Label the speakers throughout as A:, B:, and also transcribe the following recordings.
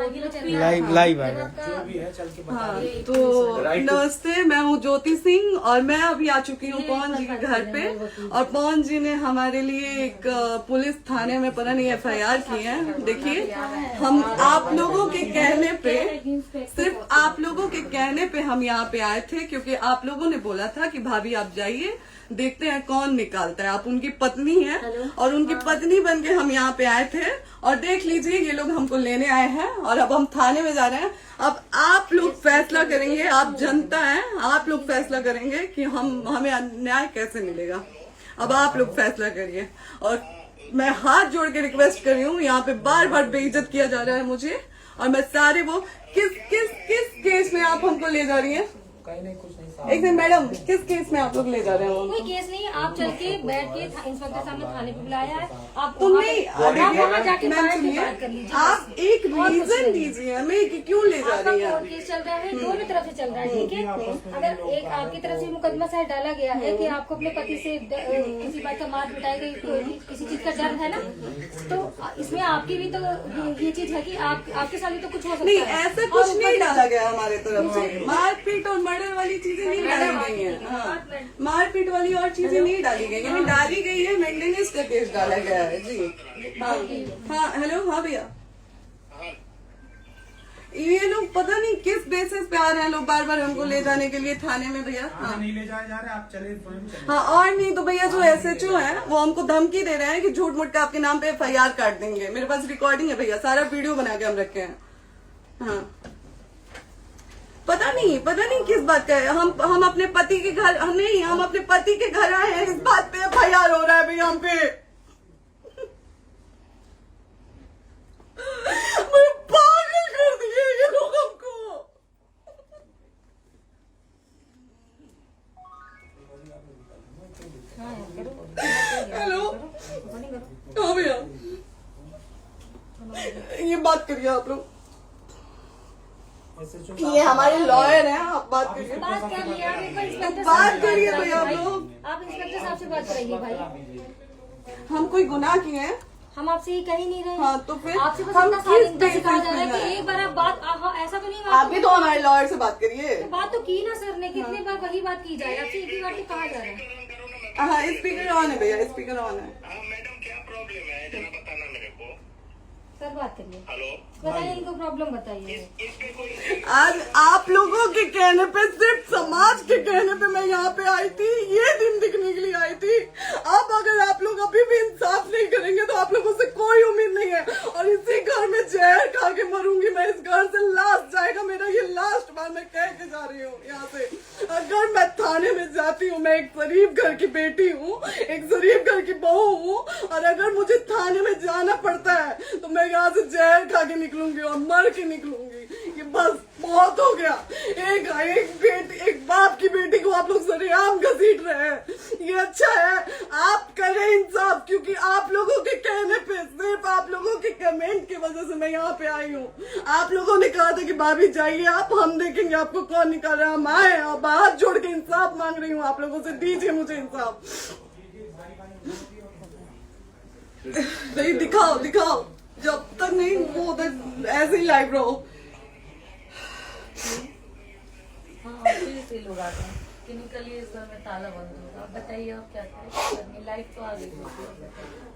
A: Live है।
B: हाँ, तो नमस्ते, मैं हूँ ज्योति सिंह और मैं अभी आ चुकी हूँ पवन जी के घर पे। और पवन जी ने हमारे लिए एक पुलिस थाने में पता नहीं FIR की है। देखिए, हम आप लोगों के कहने पे, सिर्फ आप लोगों के कहने पे हम यहाँ पे आए थे, क्योंकि आप लोगों ने बोला था कि भाभी आप जाइए, देखते हैं कौन निकालता है। आप उनकी पत्नी हैं और उनकी पत्नी बन के हम यहाँ पे आए थे। और देख लीजिए, ये लोग हमको लेने आए हैं और अब हम थाने में जा रहे हैं। अब आप लोग फैसला करेंगे, आप जनता हैं, आप लोग फैसला करेंगे कि हमें न्याय कैसे मिलेगा। अब आप लोग फैसला करिए। और मैं हाथ जोड़ के रिक्वेस्ट कर रही हूँ, यहाँ पे बार बार बेइज्जत किया जा रहा है मुझे। और मैं सारे वो किस केस में आप हमको ले जा रही हैं? एक मिनट मैडम, किस केस में आप लोग ले जा रहे हैं?
C: कोई केस नहीं, आप चल के बैठ के इंस्पेक्टर साहब ने थाने पे बुलाया है। आप
B: तो नहीं,
C: जाके बात कर लीजिए।
B: आप एक रीजन दीजिए हमें कि क्यों ले जा रही है।
C: कोर्ट केस चल रहा है, दोनों तरफ से चल रहा है, ठीक है। अगर एक आपकी तरफ से मुकदमा शायद डाला गया है कि आपको अपने पति से किसी बात का मार पिटाई गई, किसी चीज का डर है ना, तो इसमें आपकी भी तो ये चीज है कि आपके साथ भी तो कुछ हो सकता है।
B: नहीं, ऐसा कुछ नहीं डाला गया हमारे तरफ से। मारपीट और मर्डर वाली चीजें नहीं डाली गई है। हाँ, मारपीट वाली और चीजें नहीं डाली गई है। डाली गई है मेंटेनेंस का केस डाला गया है जी। हाँ हेलो, हाँ भैया, ये लोग पता नहीं किस बेसिस पे आ रहे हैं लोग बार बार हमको ले जाने के लिए थाने में भैया। हाँ, नहीं ले जाए जा रहे, आप चले। हाँ, और नहीं तो भैया जो SHO है वो हमको धमकी दे रहे हैं कि झूठ मूठ का आपके नाम पे FIR काट देंगे। मेरे पास रिकॉर्डिंग है भैया, सारा वीडियो बना के हम रखे हैं। हाँ, पता नहीं किस बात का है। हम अपने पति के घर, हम अपने पति के घर आए हैं, इस बात पे FIR हो रहा है भैया हम पे। पागल कर दिए ये लोग हमको। हेलो, हाँ भैया, ये बात करिए आप लोग। ये हमारे लॉयर हैं, आप बात करिए।
C: बात कर लिया,
B: बात करिए भैया आप लोग।
C: आप इंस्पेक्टर साहब से बात कराइए भाई।
B: हम कोई गुनाह किए हैं?
C: हम आपसे ये कह ही नहीं रहे।
B: हाँ, तो फिर
C: आपसे बस
B: हम
C: इतना सिखाया जा रहा है कि एक बार आप बात, ऐसा तो नहीं
B: आप भी तो हमारे लॉयर से बात करिए।
C: तो बात तो की ना सर ने, कितनी बार वही बात की जाए, आपसे एक ही बार तो कहा जा रहा है।
B: हाँ, स्पीकर ऑन है भैया, स्पीकर ऑन है।
D: मैडम क्या प्रॉब्लम है जरा बताना मेरे को।
C: सर बात करिए।
D: हेलो,
C: बताइए, इनको प्रॉब्लम बताइए।
D: इसके कोई
B: आज आप लोगों के कहने पे, सिर्फ समाज के कहने पे मैं यहाँ पे आई थी, ये दिन दिखने के लिए आई थी। अब अगर आप लोग अभी भी इंसाफ नहीं करेंगे तो आप लोगों से कोई उम्मीद नहीं है। और इसी घर में जहर खा के मरूंगी मैं। इस घर से लास्ट जाएगा मेरा, ये लास्ट बार मैं कह के जा रही हूँ यहाँ से। अगर मैं थाने में जाती हूँ, मैं एक गरीब घर की बेटी हूँ, एक गरीब घर की बहू हूँ, और अगर मुझे थाने में जाना पड़ता है तो मैं यहाँ से जहर खा के निकलूंगी और मर के निकलूंगी। ये बस बहुत हो गया। एक बाप की बेटी को आप लोग सरेआम घसीट रहे हैं। ये अच्छा है, आप करें इंसाफ, क्योंकि आप लोगों के कहने पे, सिर्फ आप लोगों के कमेंट की वजह से मैं यहाँ पे आई हूँ। आप लोगों ने कहा था कि भाभी जाइए आप, हम देखेंगे आपको कौन निकाल रहा है। हम आए और हाथ जोड़ के इंसाफ मांग रही हूँ आप लोगों से, दीजिए मुझे इंसाफ। नहीं, दिखाओ, जब तक नहीं वो उधर ऐसे ही लाइव रहो।
E: हाँ, फिर लोग आते हैं कि निकलिए, इस घर में ताला बंद होगा। आप बताइए आप क्या करें, लाइफ तो आ गई।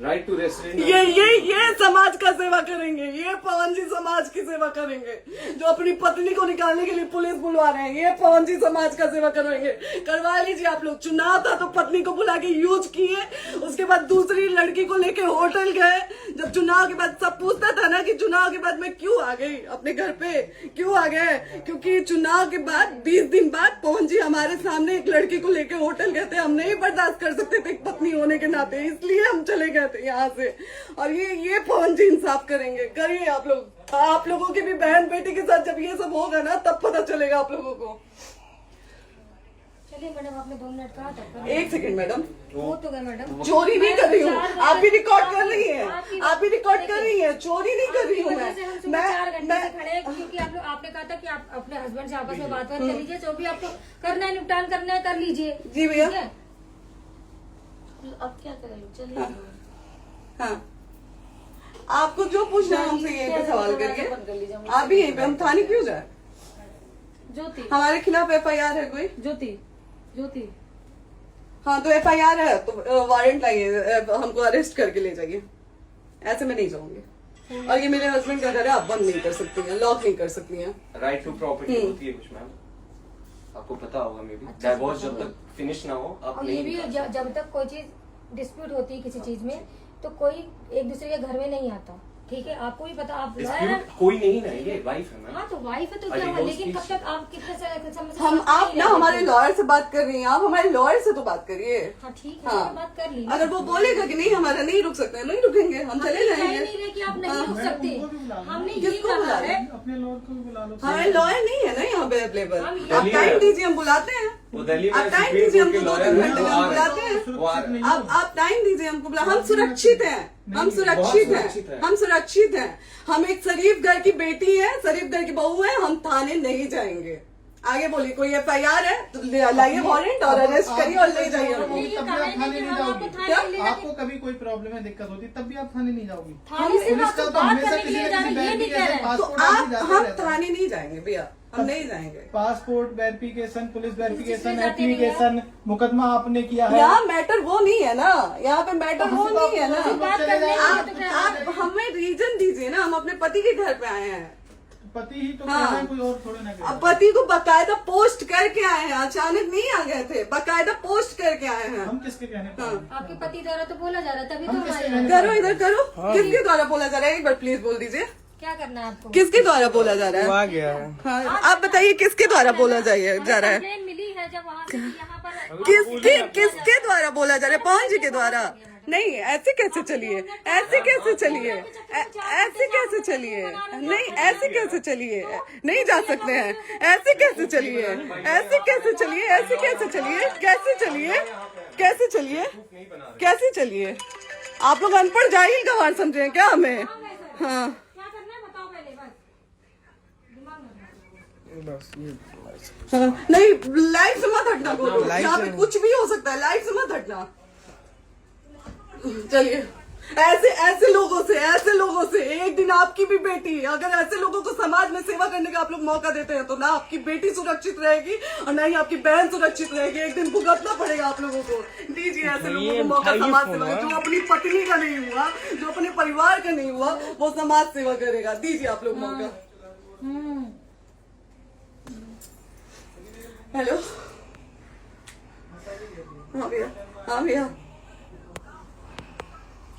F: Right to restaurant.
B: ये समाज का सेवा करेंगे, ये पवन जी समाज की सेवा करेंगे। जो अपनी पत्नी को निकालने के लिए पुलिस बुलवा रहे हैं, ये पवन जी समाज का सेवा करेंगे। करवा लीजिए आप लोग। चुनाव था तो पत्नी को बुला के यूज किए, उसके बाद दूसरी लड़की को लेके होटल गए। जब चुनाव के बाद सब पूछता था ना कि चुनाव के बाद मैं क्यों आ गई अपने घर पे, क्यों आ गए, क्योंकि चुनाव के बाद 20 दिन बाद पवन जी हमारे सामने एक लड़की को लेके होटल गए थे। हम नहीं बर्दाश्त कर सकते थे पत्नी होने के नाते, इसलिए हम चले गए थे यहाँ से। और ये पवन जी इंसाफ करेंगे। करिए आप लोग। आप लोगों की भी बहन बेटी के साथ जब ये सब होगा ना, तब पता चलेगा आप लोगों को।
C: चलिए मैडम, आपने 2 मिनट कहा था।
B: एक सेकंड मैडम,
C: हो तो गए मैडम।
B: चोरी नहीं कर रही हूँ, आप भी रिकॉर्ड कर रही हैं, आप भी रिकॉर्ड कर रही हैं। चोरी नहीं कर रही हूँ मैं।
C: 4 घंटे से खड़े हैं, क्योंकि आपने कहा था कि आप अपने हस्बैंड से आपस में बात कर लीजिए, जो भी आपको करना है, निपटान करना है, कर लीजिए।
B: जी भैया।
E: अब क्या करें, चलिए।
B: हाँ, आपको जो पूछना है हमसे यहीं पे सवाल करिए। आप भी यहीं पे, हम थाने क्यों जाए?
E: ज्योति
B: हमारे खिलाफ FIR है कोई?
E: ज्योति
B: हाँ तो FIR है तो वारंट लाइए, हमको अरेस्ट करके ले जाइए। ऐसे मैं नहीं जाऊंगी। और ये मेरे हस्बैंड का घर है, आप बंद नहीं कर सकती हैं, लॉक नहीं कर सकती हैं।
A: राइट टू प्रॉपर्टी होती है कुछ मैम, आपको पता होगा मे बी। डाइवोर्स जब तक फिनिश ना हो आप
C: और ये
A: नहीं
C: भी जब तक कोई चीज डिस्प्यूट होती है किसी चीज में तो कोई एक दूसरे के घर में नहीं आता, ठीक है? आपको भी पता, आप लॉयर हैं।
A: डिस्प्यूट कोई नहीं ना, ये वाइफ है मैम।
C: हाँ तो वाइफ है तो क्या हुआ, लेकिन कब तक आप कितने समय से
B: हम
C: साथ
B: आप
C: नहीं
B: ना
C: रह
B: हमारे
C: रहे थे?
B: लॉयर से बात कर रही हैं, आप हमारे लॉयर से तो बात करिए।
C: हाँ ठीक है,
B: हाँ।
C: मैंने बात कर ली।
B: अगर वो बोलेगा कि नहीं हमारा नहीं रुक सकते, नहीं रुकेंगे, हम चले
C: कह
B: जाएंगे।
C: नहीं रहे कि आप नहीं रुक सकते, हमने ये
B: किसको
C: कहा
B: बुला
C: है।
B: रहे?
F: अपने लॉयर को भी बुला लो।
B: हमारे लॉयर नहीं है ना यहाँ पे अवेलेबल।
C: हम
B: आप
A: दिल्ली
B: टाइम
A: में-
B: दीजिए, हम बुलाते हैं।
A: वो दिल्ली में
B: आप टाइम
A: सुप्रीम
B: दीजिए,
A: कोर्ट के
B: हमको
A: लॉयर
B: 2-3
A: हैं,
B: घंटे
A: वो
B: में
A: आ
B: हम
A: रहे हैं।
B: बुलाते हैं।
A: वो आ रहे हैं।
B: आप टाइम दीजिए हमको बुला, हम सुरक्षित हैं, हम सुरक्षित
A: सुरक्षित
B: हैं,
A: हैं।
B: हम सुरक्षित हैं। हम एक शरीफ घर की बेटी है, शरीफ घर की बहू है, हम थाने नहीं जाएंगे। आगे बोलिए, कोई FIR है तो लाइए वारंट और अरेस्ट करिए और ले जाइए हमको।
C: ये
F: तब
C: कहा
F: भी
C: है
F: आप थाने
C: कि
F: नहीं
C: हम आपको
F: जाओगी।
C: थाने नहीं ले
F: आपको कभी कोई प्रॉब्लम है, दिक्कत होती, तब भी आप थाने नहीं जाओगी।
C: थाने से
F: पुलिस
C: आपको
F: का तो
C: बात
F: हमेशा
C: करने के
F: किसी
C: लिए
F: न
C: जा
F: किसी
C: रहे हैं, ये नहीं कह रहे हैं।
B: तो
F: पासपोर्ट
B: आप
F: आदमी जाते
B: हम
F: रहते हैं।
B: थाने नहीं जाएंगे भैया, हम नहीं जाएंगे।
F: पासपोर्ट वेरिफिकेशन, पुलिस वेरिफिकेशन,
C: इसमें जाते नहीं है।
F: एप्लीकेशन, मुकदमा आपने किया है।
B: यहाँ मैटर वो नहीं है ना, यहाँ पे मैटर वो नहीं है ना।
C: बात करने के लिए तो
B: आप हमें रीजन दीजिए ना, हम अपने पति के घर पे आए हैं।
F: पति ही तो
B: हाँ।
F: कह रहे हैं, कोई और थोड़े ना कह रहे
B: अब
F: हैं।
B: पति को बकायदा पोस्ट करके आए हैं, अचानक नहीं आ गए थे, बकायदा पोस्ट करके आए हैं।
F: हम किसके कहने पर आए?
C: आपके पति द्वारा तो बोला जा रहा है, तभी तो
F: हम
C: हमारे
F: किसके
C: यहाँ।
F: कहने
B: करो इधर करो, किसके द्वारा बोला जा रहा है? एक बार प्लीज बोल दीजिए,
C: क्या करना है आपको?
B: किसके द्वारा बोला जा रहा है?
F: आ गया है।
B: हाँ, आप बताइए किसके द्वारा बोला जा रहा है?
C: कंप्लेन मिली है जब वहाँ से यहाँ पर
B: किसके द्वारा बोला जा रहा है? पवन जी के द्वारा? नहीं, ऐसे कैसे चलिए, ऐसे कैसे चलिए, ऐसे कैसे चलिए, नहीं ऐसे कैसे चलिए, नहीं जा सकते हैं, ऐसे कैसे चलिए, ऐसे कैसे चलिए, ऐसे कैसे चलिए, कैसे चलिए, कैसे चलिए, कैसे चलिए? आप लोग अनपढ़ जाहिल गवार समझे हैं क्या हमें? हाँ
C: क्या करना है बताओ पहले, बस दिमाग में
B: हाँ, नहीं लाइफ से मत हटना, बोलो यहाँ पे कुछ भी हो सकता है, लाइफ से मत हटना। चलिए, ऐसे लोगों से एक दिन आपकी भी बेटी, अगर ऐसे लोगों को समाज में सेवा करने का आप लोग मौका देते हैं तो ना आपकी बेटी सुरक्षित रहेगी और ना ही आपकी बहन सुरक्षित रहेगी। एक दिन भुगतना पड़ेगा आप लोगों को। दीजिए ऐसे लोगों को मौका समाज सेवा का, जो अपनी पत्नी का नहीं हुआ, जो अपने परिवार का नहीं हुआ, वो समाज सेवा करेगा। दीजिए आप लोग मौका। हेलो, हाँ भैया, हाँ भैया,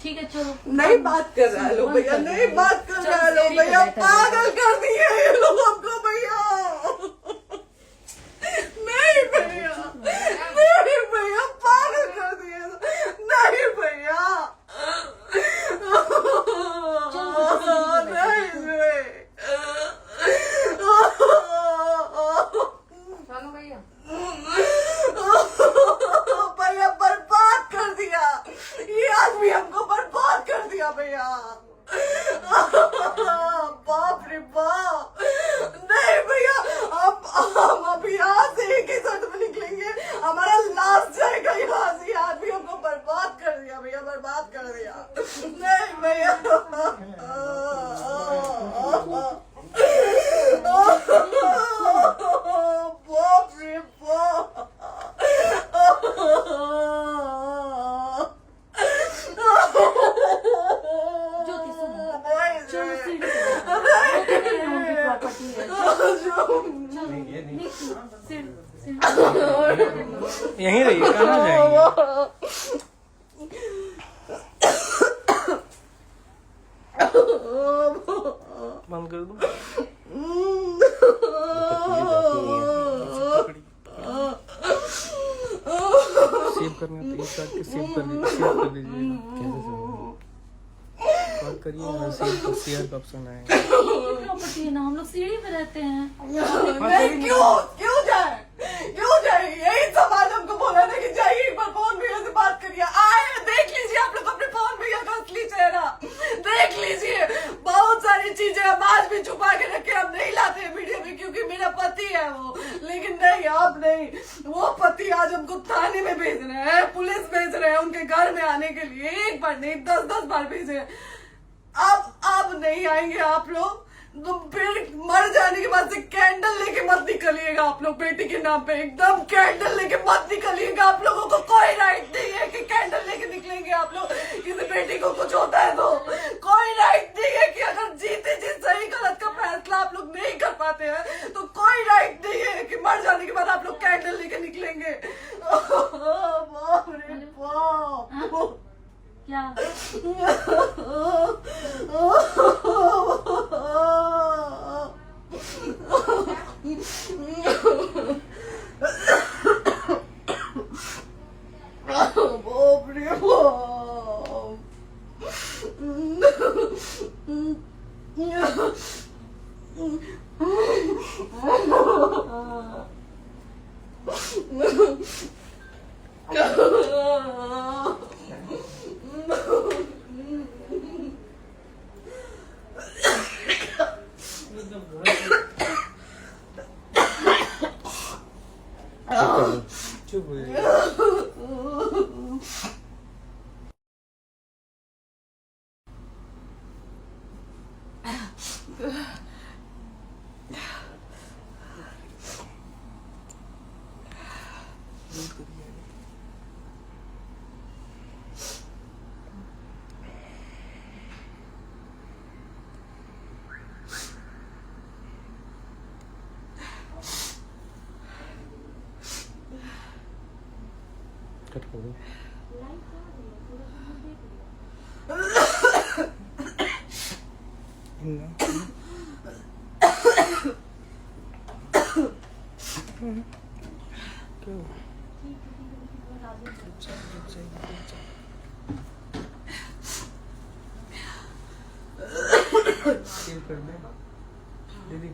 E: ठीक है चलो।
B: नहीं बात कर रहा है लोग भैया, नहीं बात कर रहा है लोग भैया, पागल कर दिए ये लोग हमको भैया। नहीं भैया, नहीं भैया, पागल कर दिए, नहीं भैया,
C: चलो भैया,
B: भैया बर्बाद कर दिया ये आदमी, हमको बर्बाद कर दिया भैया। बाप रे बाप, नहीं भैया, हम अब यहाँ से एक ही शर्त में निकलेंगे, हमारा लास्ट जाएगा यहाँ से। ये आदमी हमको बर्बाद कर दिया भैया, बर्बाद कर दिया। नहीं भैया, बाप रे बाप,
E: ज्योति सुनो,
B: नहीं,
E: चलो सीढ़ी पे प्रॉपर्टी है।
F: यहीं रहिए, कहाँ जाएंगे? बंद कर दो। सेव करना तो एक काट के सेव कर दीजिए। बात करिए, शेयर का ऑप्शन आएगा।
E: प्रॉपर्टी है ना, हम लोग सीढ़ी पे रहते हैं।
B: नहीं, क्यों जाए? यही समाज हमको बोला था कि जाइए एक बार पवन भैया से बात करिए। आए, देख लीजिए आप लोग अपने पवन भैया का असली चेहरा, देख लीजिए। बहुत सारी चीजें हम आज भी छुपा के रखे, हम नहीं लाते हैं मीडिया में क्योंकि मेरा पति है वो, लेकिन नहीं, आप नहीं। वो पति आज हमको थाने में भेज रहे हैं, पुलिस भेज रहे हैं उनके घर में आने के लिए, एक बार नहीं 10-10 बार भेजे। अब नहीं आएंगे आप लोग। तो फिर मर जाने के बाद से कैंडल लेके मत निकलिएगा आप लोग बेटी के नाम पे, एकदम कैंडल लेके मत निकलिएगा। आप लोगों को कोई राइट नहीं है कि कैंडल लेके निकलेंगे आप लोग। किसी बेटी को कुछ होता है तो कोई राइट नहीं है कि अगर जीते जी सही गलत का फैसला आप लोग नहीं कर पाते हैं तो कोई राइट नहीं है कि मर जाने के बाद आप लोग कैंडल लेके निकलेंगे। बाप रे बाप।
C: क्या
B: बाप रे
F: चुप हो जाइए। कट कर दो। सेव कर दे दीदी।